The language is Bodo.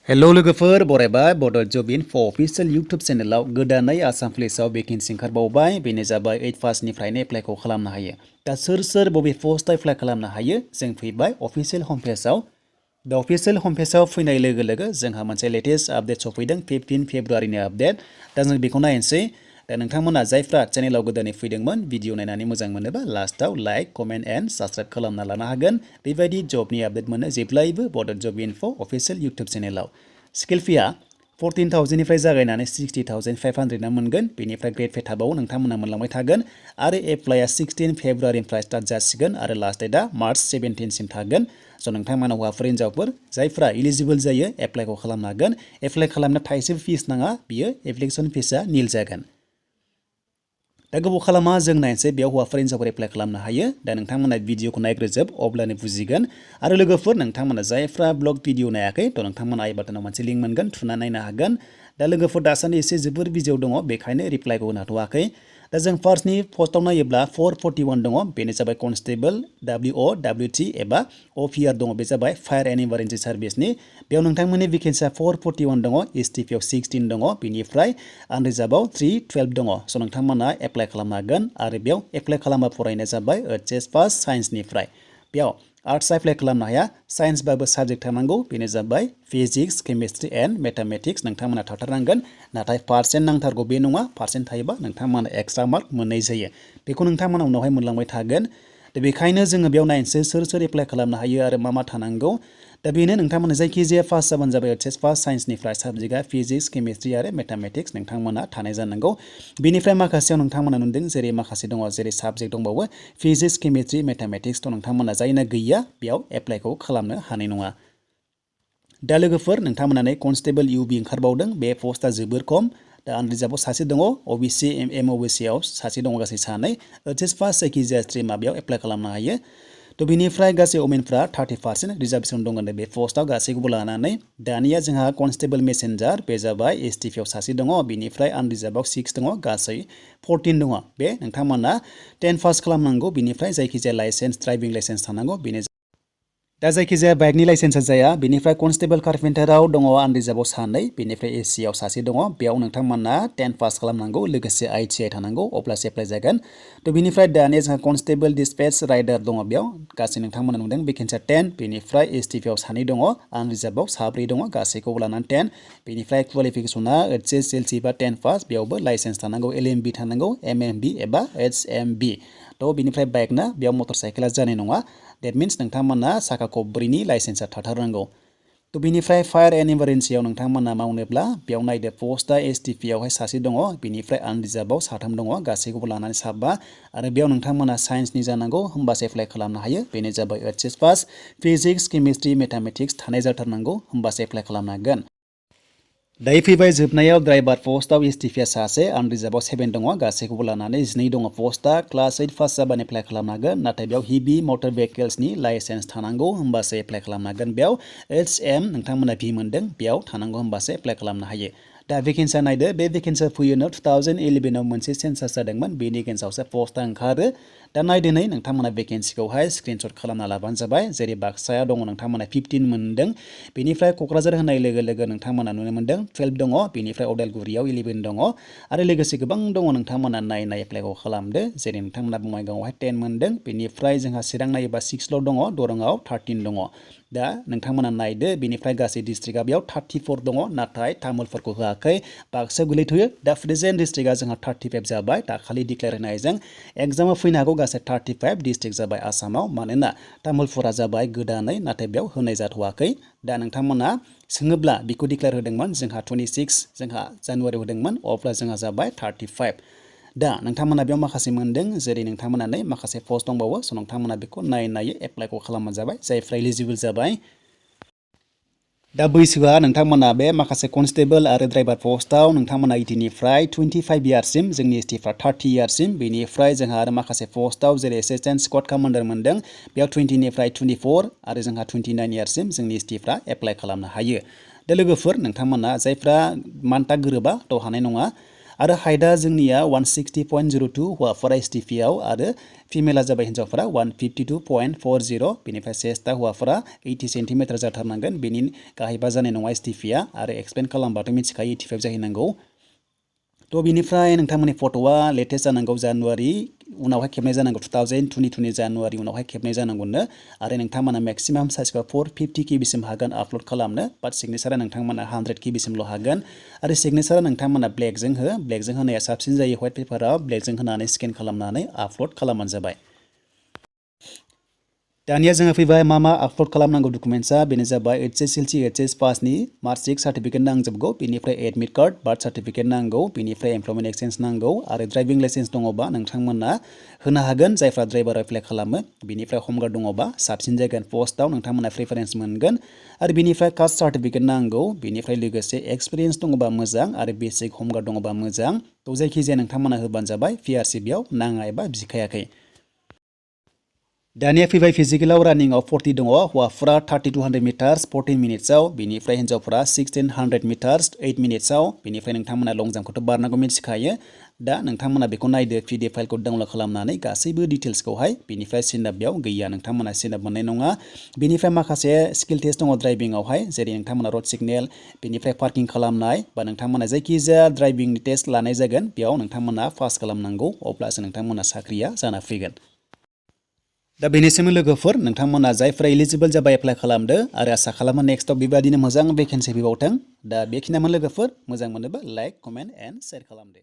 हेलो लोगोफोर बरायबाय बड' जब इनफो अफिसियेल इउटुब चेनेलाव गोदानै आसाम पुलिसाव भेकेन्सि ओंखारबावबाय बेनो जाबाय 8 पासनिफ्रायनो एप्लाइखौ खालामनो हायो दा सोर बबे पस्टआव एप्लाइ खालामनो हायो जों फैबाय अफिसियेल हम पेजाव दा अफिसियेल हम पेजाव फैनाय लोगो लोगो जोंहा मोनसे लेटेस्ट आपडेट सफैदों 15 फेब्रुवारिनि आपडेट दा जों बेखौ नायनोसै दा नोंथांमोना जायफ्रा चेनेलाव गोदानै फैदोंमोन भिडिअ नायनानै मोजां मोनोबा लास्टआव लाइक कमेन्ट एन्ड साबस्क्राइब खालामना लानो हागोन बेबायदि जबनि आपडेट मोनो जेब्लायबो बड' जब इनफो अफिसियेल इउटुब चेनेलाव स्केल फीआ 14,000 निफ्राय जागायनानै 60,500 ना मोनगोन बेनिफ्राय ग्रेड पे थाबावो नोंथांमोना मोनलांबाय थागोन आरो एप्लाइआ 16 फेब्रुवारिनिफ्राय स्टार्ट जासिगोन आरो लास्ट डेटआ मार्च 17 सिम थागोन स' नोंथांमोना हौवाफोर हिन्जावफोर जायफ्रा इलिजिबल जायो एप्लाइखौ खालामनो हागोन एप्लाइ खालामनो थाइसेबो फिस नाङा बियो एप्लिकेसन फिसआ निल जागोन दा गोबाव खालामा जों नायनोसै बेयाव हौवाफोर हिन्जावफोर एप्लाइ खालामनो हायो दा नोंथांमोना भिडिअखौ नायग्रोजोब अब्लानो बुजिगोन आरो लोगोफोर नोंथांमोना जायफ्रा ब्लग भिडिअ नायाखै थ' नोंथांमोना आइ बाटनाव मोनसे लिंक मोनगोन थुना नायनो हागोन दा लोगोफोर दासान्दि एसे जोबोर बिजियाव दङ बेखायनो रिप्लाइखौ होनो हाथ'वाखै दा जों फार्स्टनि पस्टआव नायोब्ला 441 दङ बेनो जाबाय कनस्टेबल WOWT एबा OPR दङ बे जाबाय फायार एन्ड इमारजेन्सि सार्भिसनि बेयाव नोंथांमोननि भेकेन्सिया 441 दङ STPआव 16 दङ बेनिफ्राय आनरिजार्भआव 312 दङ स' नोंथांमोना एप्लाइ खालामनो हागोन आरो बेयाव एप्लाइ खालामबा फरायनाया जाबाय HS पास साइन्सनिफ्राय बेयाव आर्ट्स एप्लाइ खालामनो हाया साइन्सबाबो साबजेक्ट थानांगौ बेनो जाबाय फिजिक्स केमिस्ट्रि एन्ड मेथामेटिक्स नोंथांमोना थाथारनांगोन नाथाय पार्सेन्ट नांथारगौ बे नङा पार्सेन्ट थायोबा नोंथांमोना एक्सट्रा मार्क मोननाय जायो बेखौ नोंथांमोना उनावहाय मोनलांबाय थागोन दा बेखायनो जोङो बेयाव नायनोसै सोर एप्लाइ खालामनो हायो आरो मा थानांगौ दा बेनो नोंथांमोना जायखिजाया पास जाबानो जाबाय HS पास साइन्सनिफ्राय साबजेक्टआ फिजिक्स केमिस्ट्रि आरो मेथामेटिक्स नोंथांमोना थानाय जानांगौ बेनिफ्राय माखासेयाव नोंथांमोना नुदों जेरै माखासे दङ जेरै साबजेक्ट दंबावो फिजिक्स केमिस्ट्रि मेथामेटिक्स थ' नोंथांमोना जायना गैया बेयाव एप्लाइखौ खालामनो हानाय नङा दा लोगोफोर नोंथांमोना कनस्टेबल UB ओंखारबावदों बे पस्टआ जोबोर खम दा आनरिजार्भआव सासे दङ OBC MOBCआव सासे दङ गासै सानै HS पास जायखिजाया स्ट्रिमा बेयाव एप्लाइ खालामनो हायो थ' बेनिफ्राय गासै वमेनफ्रा 30% रिजार्भेसन दङ बे पस्टआव गासैखौबो लानानै दानिया जोंहा कनस्टेबल मेसेन्जार बे जाबाय STPआव सासे दङ बेनिफ्राय आनरिजार्भआव 6 दङ गासै 14 दङ बे नोंथांमोना 10 पास खालामनांगौ बेनिफ्राय जायखिजाया लाइसेन्स ड्राइभिं लाइसेन्स थानांगौ बेनो दा जायखिजाया बाइकनि लाइसेन्सआ जाया बेनिफ्राय कनस्टेबल कारपेन्टाराव दङ आनरिजार्भआव सानै बेनिफ्राय SCआव सासे दङ बेयाव नोंथांमोना 10 पास खालामनांगौ लोगोसे ITI थानांगौ अब्लासो एप्लाइ जागोन थ' बेनिफ्राय दानिया जोंहा कनस्टेबल डिसपेच राइडार दङ बेयाव गासै नोंथांमोना नुदों भेकेन्सिया 10 बेनिफ्राय STPआव सानै दङ आनरिजार्भआव साब्रै दङ गासैखौबो लानानै 10 बेनिफ्राय क्वालिफिकेसना HSLC बा 10 पास बेयावबो लाइसेन्स थानांगौ LMB थानांगौ MMB एबा HMB थ' बेनिफ्राय बाइकना बेयाव मटर साइकेला जानाय नङा That means नोंथांमोना साखा खब्रैनि लाइसेन्सआ थाथारनांगौ थ' बेनिफ्राय फायार एन्ड इमारजेन्सियाव नोंथांमोना मावनोब्ला बेयाव नायदो पस्टआ STPआवहाय सासे दङ बेनिफ्राय आनरिजार्भआव साथाम दङ गासैखौबो लानानै साबा आरो बेयाव नोंथांमोना साइन्सनि जानांगौ होमबासो एप्लाइ खालामनो हायो बेनो जाबाय HS pass physics chemistry mathematics थानाय जाथारनांगौ होमबासो एप्लाइ खालामनो हागोन दायो फैबाय जोबनायाव ड्राइभार पस्टआव STPआ सासे आनरिजार्भआव 7 दङ गासैखौबो लानानै 12 दङ पस्टआ क्लास 8 पास जाबानो एप्लाइ खालामनो हागोन नाथाय बेयाव हेभि मटर भेहिकल्सनि लाइसेन्स थानांगौ होमबासो एप्लाइ खालामनो हागोन बेयाव HM नोंथांमोना V मोनदों बेयाव थानांगौ होमबासो एप्लाइ खालामनो हायो दा भेकेन्सिया नायदो बे भेकेन्सिया फैयोनो 2011आव मोनसे सेन्सास जादोंमोन बेनि एगेन्स्टआवसो पस्टआ ओंखारो दा नायदो नै नोंथांमोना भेकेन्सिखौहाय स्क्रिनशट खालामना लाबानो जाबाय जेरै बाक्साया दङ नोंथांमोना 15 मोनदों बेनिफ्राय क'क्राझार होनाय लोगो लोगो नोंथांमोना नुनो मोनदों 12 दङ बेनिफ्राय अदालगुरियाव 11 दङ आरो लोगोसे गोबां दङ नोंथांमोना नायनाय एप्लाइखौ खालामदो जेरै नोंथांमोना बङाइगावआवहाय 10 मोनदों बेनिफ्राय जोंहा चिरां नायोबा 6ल' दङ दरंआव 13 दङ दा नोंथांमोना नायदो बेनिफ्राय गासै डिस्ट्रिक्टआ बेयाव 34 दङ नाथाय तामुलफोरखौ होआखै बाक्सायाव गोलैथ'यो दा प्रेजेन्ट डिस्ट्रिक्टआ जोंहा 35 जाबाय दाखालि डिक्लेयार होनायजों एग्जामाव फैनो हागौ गासै 35 डिस्ट्रिक्ट जाबाय आसामाव मानोना तामुलफोरा जाबाय गोदानै नाथाय बेयाव होनाय जाथ'वाखै दा नोंथांमोना सोङोब्ला बेखौ डिक्लेयार होदोंमोन जोंहा 26 जोंहा जानुवारियाव होदोंमोन अब्ला जोंहा जाबाय 35 दा नोंथांमोना बेयाव माखासे मोनदों जेरै नोंथांमोना नै माखासे पस्ट दंबावो स' नोंथांमोना बेखौ नायै एप्लाइखौ खालामबानो जाबाय जायफ्रा इलिजिबल जाबाय दा बैसोआ नोंथांमोना बे माखासे कनस्टेबल आरो ड्राइभार पस्टआव नोंथांमोना 18निफ्राय 25 इयार्ससिम जोंनि STफ्रा 30 इयार्ससिम बेनिफ्राय जोंहा आरो माखासे पस्टआव जेरै एसिस्टेन्ट स्क्वाड कमान्डार मोनदों बेयाव 20निफ्राय 24 आरो जोंहा 29 इयार्ससिम जोंनि STफ्रा एप्लाइ खालामनो हायो दा लोगोफोर नोंथांमोना जायफ्रा मान्था गोरोबा थ' हानाय नङा आरो हाइटआ जोंनिया 160.02 हौवाफोरा STP आव आरो फिमेला जाबाय हिन्जावफोरा 152.40 बेनिफ्राय चेस्टआ हौवाफोरा 80 सेन्टिमिटार जाथारनांगोन बेनि गाहायबा जानाय नङा STP आ आरो एक्सपेन्ड खालामबाथ' मिथिखायो 85 जाहैनांगौ थ' बिनिफ्राय नोंथांमोननि फट'आ लेटेस्ट जानांगौ जानुवारि उनावहाय खेबनाय जानांगौ 2022 जानुवारि उनावहाय खेबनाय जानांगौनो आरो नोंथांमोना मेक्सिमाम साइजखौ 450 केबिसिम हागोन आपल'ड खालामनो बाट सिगनेचारा नोंथांमोना 100 केबिसिमल' हागोन आरो सिगनेचारा नोंथांमोना ब्लेकजों ब्लेकजों होनाया साबसिन जायो व्हाइट पेपाराव ब्लेकजों होनानै स्केन खालामनानै आपल'ड खालामबानो जाबाय दानिया जोङो फैबाय मा आपल'ड खालामनांगौ डकुमेन्ट्सआ बेनो जाबाय HSLC HS पासनि मार्कशीट सार्टिफिकेट नांजोबगौ बेनिफ्राय एडमिट कार्ड बार्थ सार्टिफिकेट नांगौ बेनिफ्राय एमप्लयमेन्ट एक्सचेन्ज नांगौ आरो ड्राइभिं लाइसेन्स दङबा नोंथांमोना होनो हागोन जायफ्रा ड्राइभार एप्लाइ खालामो बेनिफ्राय हम गार्ड दङबा साबसिन जागोन पस्टआव नोंथांमोना प्रिफारेन्स मोनगोन आरो बेनिफ्राय कास्ट सार्टिफिकेट नांगौ बेनिफ्राय लोगोसे एक्सपिरियेन्स दङबा मोजां आरो बेसिक हम गार्ड दङबा मोजां थ' जायखिजाया नोंथांमोना होबानो जाबाय PRCBआव नाङा एबा बिखायाखै दानिया फैबाय फिजिकेलाव रानिंआव 40 दङ हौवाफोरा 3200 मिटार्स 14 मिनिट्सआव बेनिफ्राय हिन्जावफोरा 1600 मिटार्स 8 मिनिट्सआव बेनिफ्राय नोंथांमोना लं जाम्पखौथ' बारनांगौ मिथिखायो दा नोंथांमोना बेखौ नायदो PDF फाइलखौ डाउनल'ड खालामनानै गासैबो डिटेल्सखौहाय बेनिफ्राय सिनआप बेयाव गैया नोंथांमोना सिनआप मोननाय नङा बेनिफ्राय माखासे स्किल टेस्ट दङ ड्राइभिंआवहाय जेरै नोंथांमोना रड सिगनेल बेनिफ्राय पार्किं खालामनाय बा नोंथांमोना जायखिजाया ड्राइभिंनि टेस्ट लानाय जागोन बेयाव नोंथांमोना पास खालामनांगौ अब्लासो नोंथांमोना साख्रिया जाना फैगोन दा बेनिसिम लोगोफोर नोंथांमोना जायफ्रा एलिजिबल जाबाय एप्लाइ खालामदो आरो आसा खालामो नेक्स्टआव बेबादिनो मोजां भेकेन्सि फैबावथों दा बेखिनियामोन लोगोफोर मोजां मोनोबा लाइक कमेन्ट एन्ड शेयार खालामदो